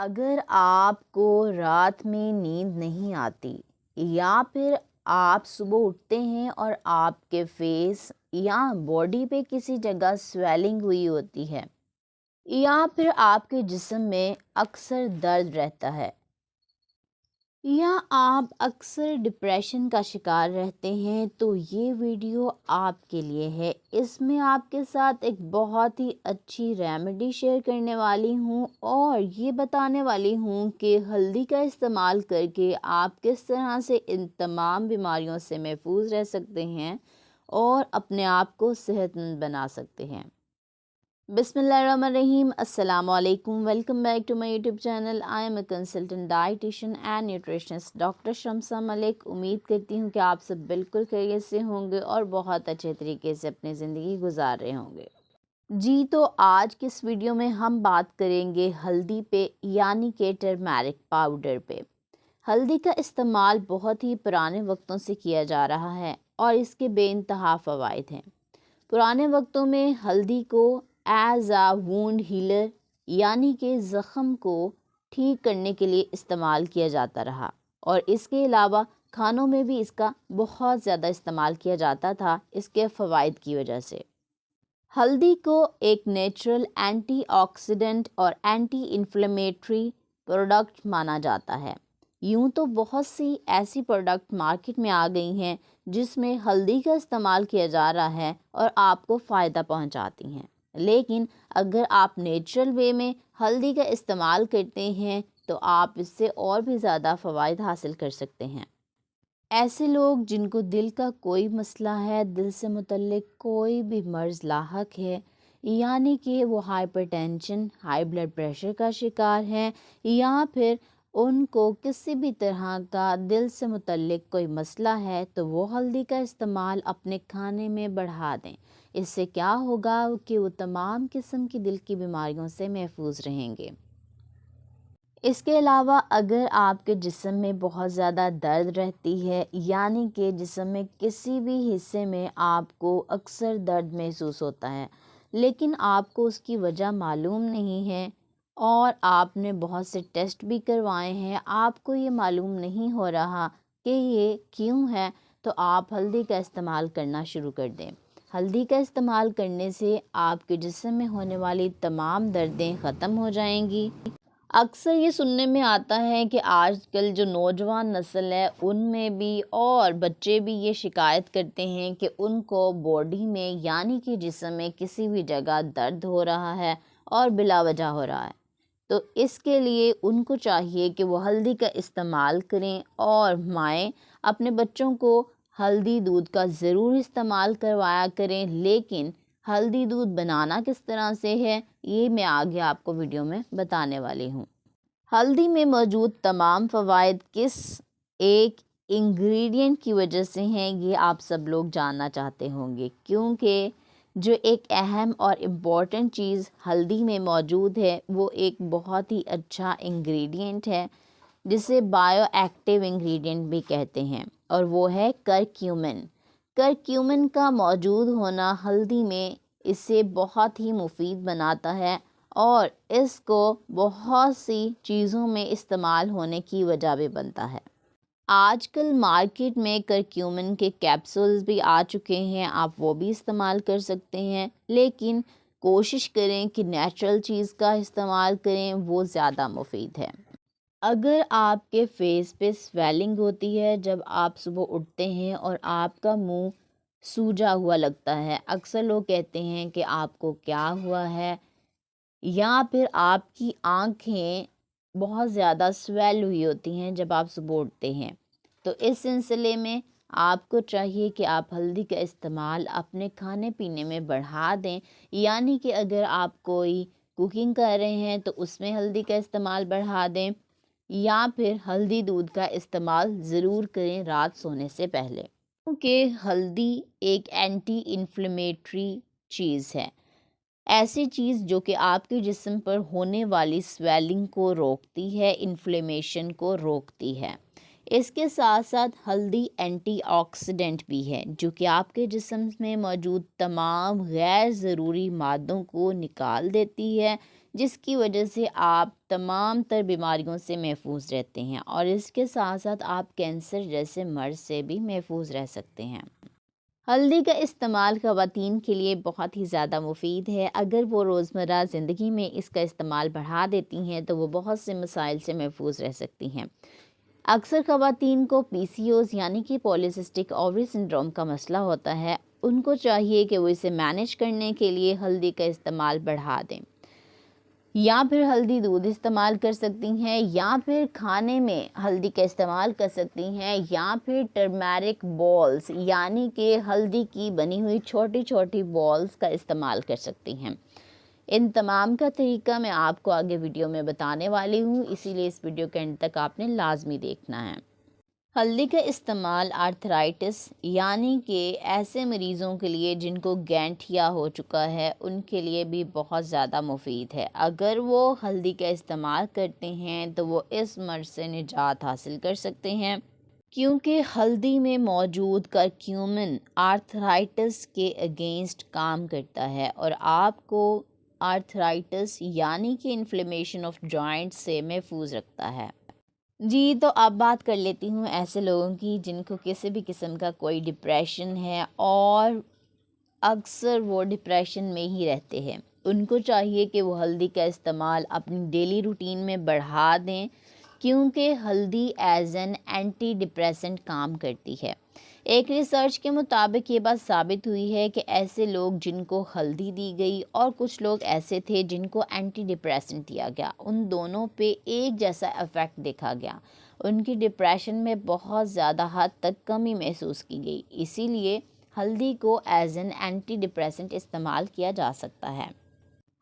اگر آپ کو رات میں نیند نہیں آتی یا پھر آپ صبح اٹھتے ہیں اور آپ کے فیس یا باڈی پہ کسی جگہ سویلنگ ہوئی ہوتی ہے یا پھر آپ کے جسم میں اکثر درد رہتا ہے یا آپ اکثر ڈپریشن کا شکار رہتے ہیں تو یہ ویڈیو آپ کے لیے ہے۔ اس میں آپ کے ساتھ ایک بہت ہی اچھی ریمیڈی شیئر کرنے والی ہوں اور یہ بتانے والی ہوں کہ ہلدی کا استعمال کر کے آپ کس طرح سے ان تمام بیماریوں سے محفوظ رہ سکتے ہیں اور اپنے آپ کو صحت مند بنا سکتے ہیں۔ بسم اللہ الرحمن الرحیم۔ السلام علیکم، welcome back to my YouTube channel. I am a consultant dietitian and nutritionist doctor Shamsa Malik. امید کرتی ہوں کہ آپ سب بالکل خیریت سے ہوں گے اور بہت اچھے طریقے سے اپنی زندگی گزار رہے ہوں گے۔ جی تو آج کی اس ویڈیو میں ہم بات کریں گے ہلدی پہ، یعنی کہ ٹرمیرک پاؤڈر پہ۔ ہلدی کا استعمال بہت ہی پرانے وقتوں سے کیا جا رہا ہے اور اس کے بے انتہا فوائد ہیں۔ پرانے وقتوں میں ہلدی کو ایز اے وونڈ ہیلر یعنی کہ زخم کو ٹھیک کرنے کے لیے استعمال کیا جاتا رہا اور اس کے علاوہ کھانوں میں بھی اس کا بہت زیادہ استعمال کیا جاتا تھا اس کے فوائد کی وجہ سے۔ ہلدی کو ایک نیچرل اینٹی آکسیڈنٹ اور اینٹی انفلیمیٹری پروڈکٹ مانا جاتا ہے۔ یوں تو بہت سی ایسی پروڈکٹ مارکیٹ میں آ گئی ہیں جس میں ہلدی کا استعمال کیا جا رہا ہے اور آپ کو فائدہ پہنچاتی ہیں، لیکن اگر آپ نیچرل وے میں ہلدی کا استعمال کرتے ہیں تو آپ اس سے اور بھی زیادہ فوائد حاصل کر سکتے ہیں۔ ایسے لوگ جن کو دل کا کوئی مسئلہ ہے، دل سے متعلق کوئی بھی مرض لاحق ہے، یعنی کہ وہ hypertension, high blood pressure کا شکار ہیں یا پھر ان کو کسی بھی طرح کا دل سے متعلق کوئی مسئلہ ہے تو وہ ہلدی کا استعمال اپنے کھانے میں بڑھا دیں۔ اس سے کیا ہوگا کہ وہ تمام قسم کی دل کی بیماریوں سے محفوظ رہیں گے۔ اس کے علاوہ اگر آپ کے جسم میں بہت زیادہ درد رہتی ہے، یعنی کہ جسم میں کسی بھی حصے میں آپ کو اکثر درد محسوس ہوتا ہے لیکن آپ کو اس کی وجہ معلوم نہیں ہے اور آپ نے بہت سے ٹیسٹ بھی کروائے ہیں، آپ کو یہ معلوم نہیں ہو رہا کہ یہ کیوں ہے، تو آپ ہلدی کا استعمال کرنا شروع کر دیں۔ ہلدی کا استعمال کرنے سے آپ کے جسم میں ہونے والی تمام دردیں ختم ہو جائیں گی۔ اکثر یہ سننے میں آتا ہے کہ آج کل جو نوجوان نسل ہے ان میں بھی اور بچے بھی یہ شکایت کرتے ہیں کہ ان کو باڈی میں یعنی کہ جسم میں کسی بھی جگہ درد ہو رہا ہے اور بلا وجہ ہو رہا ہے، تو اس کے لیے ان کو چاہیے کہ وہ ہلدی کا استعمال کریں اور مائیں اپنے بچوں کو ہلدی دودھ کا ضرور استعمال کروایا کریں، لیکن ہلدی دودھ بنانا کس طرح سے ہے یہ میں آگے آپ کو ویڈیو میں بتانے والی ہوں۔ ہلدی میں موجود تمام فوائد کس ایک انگریڈینٹ کی وجہ سے ہیں یہ آپ سب لوگ جاننا چاہتے ہوں گے، کیونکہ جو ایک اہم اور امپورٹنٹ چیز ہلدی میں موجود ہے وہ ایک بہت ہی اچھا انگریڈینٹ ہے جسے بائیو ایکٹیو انگریڈینٹ بھی کہتے ہیں، اور وہ ہے کرکیومن۔ کرکیومن کا موجود ہونا ہلدی میں اسے بہت ہی مفید بناتا ہے اور اس کو بہت سی چیزوں میں استعمال ہونے کی وجہ بھی بنتا ہے۔ آج کل مارکیٹ میں کرکیومن کے کیپسولز بھی آ چکے ہیں، آپ وہ بھی استعمال کر سکتے ہیں، لیکن کوشش کریں کہ نیچرل چیز کا استعمال کریں، وہ زیادہ مفید ہے۔ اگر آپ کے فیس پہ سویلنگ ہوتی ہے جب آپ صبح اٹھتے ہیں اور آپ کا منہ سوجا ہوا لگتا ہے، اکثر لوگ کہتے ہیں کہ آپ کو کیا ہوا ہے، یا پھر آپ کی آنکھیں بہت زیادہ سویل ہوئی ہوتی ہیں جب آپ صبح اٹھتے ہیں، تو اس سلسلے میں آپ کو چاہیے کہ آپ ہلدی کا استعمال اپنے کھانے پینے میں بڑھا دیں، یعنی کہ اگر آپ کوئی کوکنگ کر رہے ہیں تو اس میں ہلدی کا استعمال بڑھا دیں یا پھر ہلدی دودھ کا استعمال ضرور کریں رات سونے سے پہلے، کیونکہ ہلدی ایک اینٹی انفلیمیٹری چیز ہے، ایسی چیز جو کہ آپ کے جسم پر ہونے والی سویلنگ کو روکتی ہے، انفلیمیشن کو روکتی ہے۔ اس کے ساتھ ساتھ ہلدی اینٹی آکسیڈنٹ بھی ہے جو کہ آپ کے جسم میں موجود تمام غیر ضروری مادوں کو نکال دیتی ہے، جس کی وجہ سے آپ تمام تر بیماریوں سے محفوظ رہتے ہیں اور اس کے ساتھ ساتھ آپ کینسر جیسے مرض سے بھی محفوظ رہ سکتے ہیں۔ ہلدی کا استعمال خواتین کے لیے بہت ہی زیادہ مفید ہے۔ اگر وہ روزمرہ زندگی میں اس کا استعمال بڑھا دیتی ہیں تو وہ بہت سے مسائل سے محفوظ رہ سکتی ہیں۔ اکثر خواتین کو PCOS یعنی کہ پولیسسٹک اووری سنڈروم کا مسئلہ ہوتا ہے۔ ان کو چاہیے کہ وہ اسے مینیج کرنے کے لیے ہلدی کا استعمال بڑھا دیں، یا پھر ہلدی دودھ استعمال کر سکتی ہیں، یا پھر کھانے میں ہلدی کا استعمال کر سکتی ہیں، یا پھر ٹرمیرک بالز یعنی کہ ہلدی کی بنی ہوئی چھوٹی چھوٹی بالز کا استعمال کر سکتی ہیں۔ ان تمام کا طریقہ میں آپ کو آگے ویڈیو میں بتانے والی ہوں، اسی لیے اس ویڈیو کے اینڈ تک آپ نے لازمی دیکھنا ہے۔ ہلدی کا استعمال آرتھرائٹس یعنی کہ ایسے مریضوں کے لیے جن کو گینٹھیا ہو چکا ہے ان کے لیے بھی بہت زیادہ مفید ہے۔ اگر وہ ہلدی کا استعمال کرتے ہیں تو وہ اس مرض سے نجات حاصل کر سکتے ہیں، کیونکہ ہلدی میں موجود کرکیومن آرتھرائٹس کے اگینسٹ کام کرتا ہے اور آپ کو آرتھرائٹس یعنی کہ انفلیمیشن آف جوائنٹ سے محفوظ رکھتا ہے۔ جی تو اب بات کر لیتی ہوں ایسے لوگوں کی جن کو کسی بھی قسم کا کوئی ڈپریشن ہے اور اکثر وہ ڈپریشن میں ہی رہتے ہیں۔ ان کو چاہیے کہ وہ ہلدی کا استعمال اپنی ڈیلی روٹین میں بڑھا دیں، کیونکہ ہلدی ایز این اینٹی ڈپریسنٹ کام کرتی ہے۔ ایک ریسرچ کے مطابق یہ بات ثابت ہوئی ہے کہ ایسے لوگ جن کو ہلدی دی گئی اور کچھ لوگ ایسے تھے جن کو اینٹی ڈپریسنٹ دیا گیا، ان دونوں پہ ایک جیسا ایفیکٹ دیکھا گیا۔ ان کی ڈپریشن میں بہت زیادہ حد تک کمی محسوس کی گئی۔ اسی لیے ہلدی کو ایز این اینٹی ڈپریسنٹ استعمال کیا جا سکتا ہے۔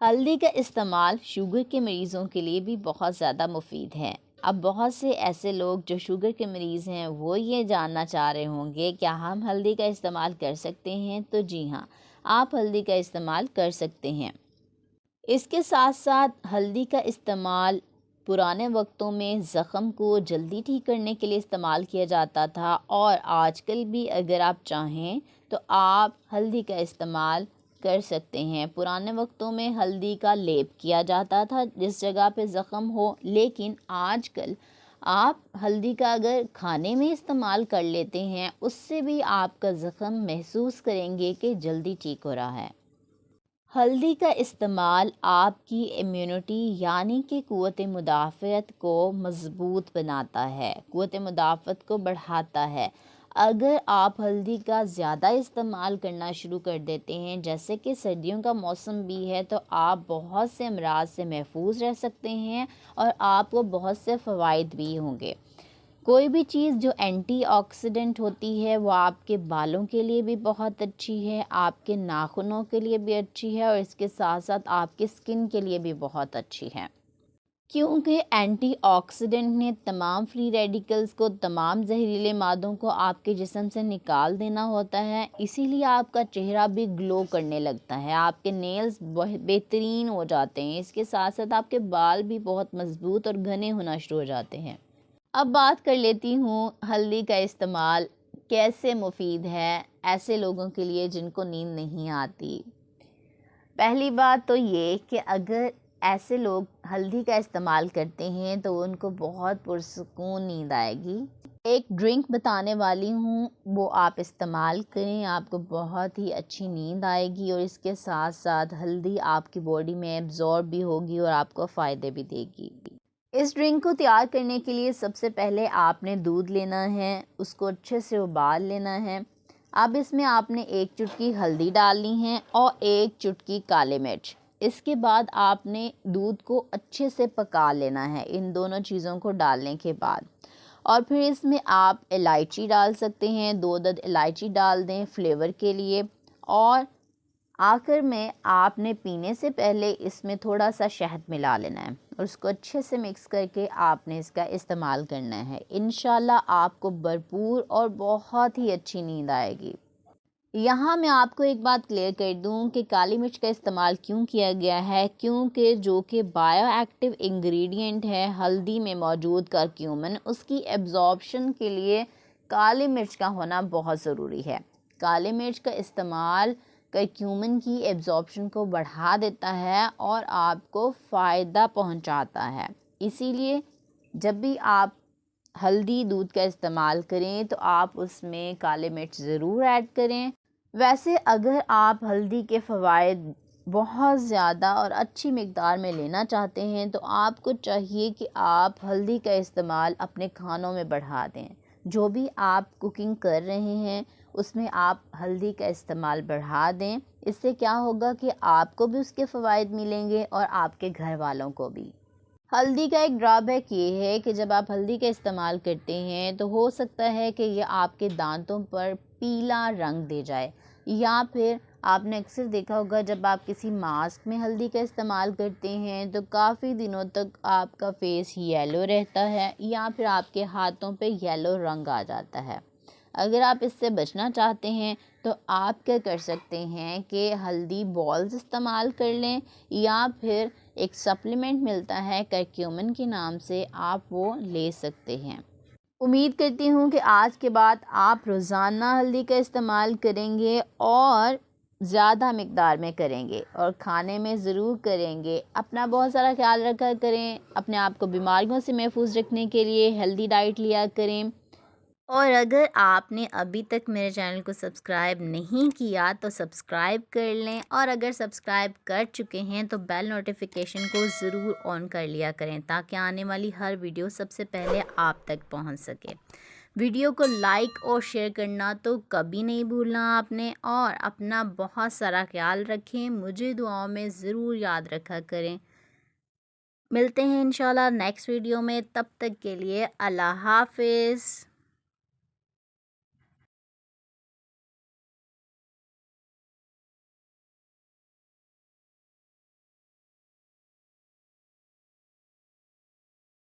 ہلدی کا استعمال شوگر کے مریضوں کے لیے بھی بہت زیادہ مفید ہے۔ اب بہت سے ایسے لوگ جو شوگر کے مریض ہیں وہ یہ جاننا چاہ رہے ہوں گے کیا ہم ہلدی کا استعمال کر سکتے ہیں؟ تو جی ہاں، آپ ہلدی کا استعمال کر سکتے ہیں۔ اس کے ساتھ ساتھ ہلدی کا استعمال پرانے وقتوں میں زخم کو جلدی ٹھیک کرنے کے لیے استعمال کیا جاتا تھا، اور آج کل بھی اگر آپ چاہیں تو آپ ہلدی کا استعمال کر سکتے ہیں۔ پرانے وقتوں میں ہلدی کا لیپ کیا جاتا تھا جس جگہ پہ زخم ہو، لیکن آج کل آپ ہلدی کا اگر کھانے میں استعمال کر لیتے ہیں اس سے بھی آپ کا زخم محسوس کریں گے کہ جلدی ٹھیک ہو رہا ہے۔ ہلدی کا استعمال آپ کی امیونٹی یعنی کہ قوت مدافعت کو مضبوط بناتا ہے، قوت مدافعت کو بڑھاتا ہے۔ اگر آپ ہلدی کا زیادہ استعمال کرنا شروع کر دیتے ہیں، جیسے کہ سردیوں کا موسم بھی ہے، تو آپ بہت سے امراض سے محفوظ رہ سکتے ہیں اور آپ کو بہت سے فوائد بھی ہوں گے۔ کوئی بھی چیز جو اینٹی آکسیڈنٹ ہوتی ہے وہ آپ کے بالوں کے لیے بھی بہت اچھی ہے، آپ کے ناخنوں کے لیے بھی اچھی ہے، اور اس کے ساتھ ساتھ آپ کے سکن کے لیے بھی بہت اچھی ہے، کیونکہ اینٹی آکسیڈنٹ نے تمام فری ریڈیکلز کو، تمام زہریلے مادوں کو آپ کے جسم سے نکال دینا ہوتا ہے۔ اسی لیے آپ کا چہرہ بھی گلو کرنے لگتا ہے، آپ کے نیلز بہترین ہو جاتے ہیں، اس کے ساتھ ساتھ آپ کے بال بھی بہت مضبوط اور گھنے ہونا شروع ہو جاتے ہیں۔ اب بات کر لیتی ہوں ہلدی کا استعمال کیسے مفید ہے ایسے لوگوں کے لیے جن کو نیند نہیں آتی۔ پہلی بات تو یہ کہ اگر ایسے لوگ ہلدی کا استعمال کرتے ہیں تو ان کو بہت پرسکون نیند آئے گی۔ ایک ڈرنک بتانے والی ہوں، وہ آپ استعمال کریں، آپ کو بہت ہی اچھی نیند آئے گی، اور اس کے ساتھ ساتھ ہلدی آپ کی باڈی میں ایبزارب بھی ہوگی اور آپ کو فائدے بھی دے گی۔ اس ڈرنک کو تیار کرنے کے لیے سب سے پہلے آپ نے دودھ لینا ہے، اس کو اچھے سے ابال لینا ہے۔ اب اس میں آپ نے 1 چٹکی ہلدی ڈالنی ہے اور 1 چٹکی کالی مرچ۔ اس کے بعد آپ نے دودھ کو اچھے سے پکا لینا ہے ان دونوں چیزوں کو ڈالنے کے بعد، اور پھر اس میں آپ الائچی ڈال سکتے ہیں، 2 عدد الائچی ڈال دیں فلیور کے لیے، اور آخر میں آپ نے پینے سے پہلے اس میں تھوڑا سا شہد ملا لینا ہے اور اس کو اچھے سے مکس کر کے آپ نے اس کا استعمال کرنا ہے۔ انشاءاللہ آپ کو بھرپور اور بہت ہی اچھی نیند آئے گی۔ یہاں میں آپ کو ایک بات کلیئر کر دوں کہ کالی مرچ کا استعمال کیوں کیا گیا ہے، کیونکہ جو کہ بائیو ایکٹیو انگریڈینٹ ہے ہلدی میں موجود کرکیومن، اس کی ایبزارپشن کے لیے کالی مرچ کا ہونا بہت ضروری ہے۔ کالی مرچ کا استعمال کرکیومن کی ایبزارپشن کو بڑھا دیتا ہے اور آپ کو فائدہ پہنچاتا ہے۔ اسی لیے جب بھی آپ ہلدی دودھ کا استعمال کریں تو آپ اس میں کالے مرچ ضرور ایڈ کریں۔ ویسے اگر آپ ہلدی کے فوائد بہت زیادہ اور اچھی مقدار میں لینا چاہتے ہیں تو آپ کو چاہیے کہ آپ ہلدی کا استعمال اپنے کھانوں میں بڑھا دیں۔ جو بھی آپ کوکنگ کر رہے ہیں اس میں آپ ہلدی کا استعمال بڑھا دیں۔ اس سے کیا ہوگا کہ آپ کو بھی اس کے فوائد ملیں گے اور آپ کے گھر والوں کو بھی۔ ہلدی کا ایک ڈرا بیک یہ ہے کہ جب آپ ہلدی کا استعمال کرتے ہیں تو ہو سکتا ہے کہ یہ آپ کے دانتوں پر پیلا رنگ دے جائے، یا پھر آپ نے اکثر دیکھا ہوگا جب آپ کسی ماسک میں ہلدی کا استعمال کرتے ہیں تو کافی دنوں تک آپ کا فیس یلو رہتا ہے، یا پھر آپ کے ہاتھوں پہ یلو رنگ آ جاتا ہے۔ اگر آپ اس سے بچنا چاہتے ہیں تو آپ کیا کر سکتے ہیں کہ ہلدی بالز استعمال کر لیں، یا پھر ایک سپلیمنٹ ملتا ہے کرکیومن کے نام سے، آپ وہ لے سکتے ہیں۔ امید کرتی ہوں کہ آج کے بعد آپ روزانہ ہلدی کا استعمال کریں گے اور زیادہ مقدار میں کریں گے اور کھانے میں ضرور کریں گے۔ اپنا بہت سارا خیال رکھا کریں، اپنے آپ کو بیماریوں سے محفوظ رکھنے کے لیے ہیلدی ڈائٹ لیا کریں۔ اور اگر آپ نے ابھی تک میرے چینل کو سبسکرائب نہیں کیا تو سبسکرائب کر لیں، اور اگر سبسکرائب کر چکے ہیں تو بیل نوٹیفیکیشن کو ضرور آن کر لیا کریں تاکہ آنے والی ہر ویڈیو سب سے پہلے آپ تک پہنچ سکے۔ ویڈیو کو لائک اور شیئر کرنا تو کبھی نہیں بھولنا آپ نے، اور اپنا بہت سارا خیال رکھیں، مجھے دعاؤں میں ضرور یاد رکھا کریں۔ ملتے ہیں انشاءاللہ نیکسٹ ویڈیو میں، تب تک کے لیے اللہ حافظ۔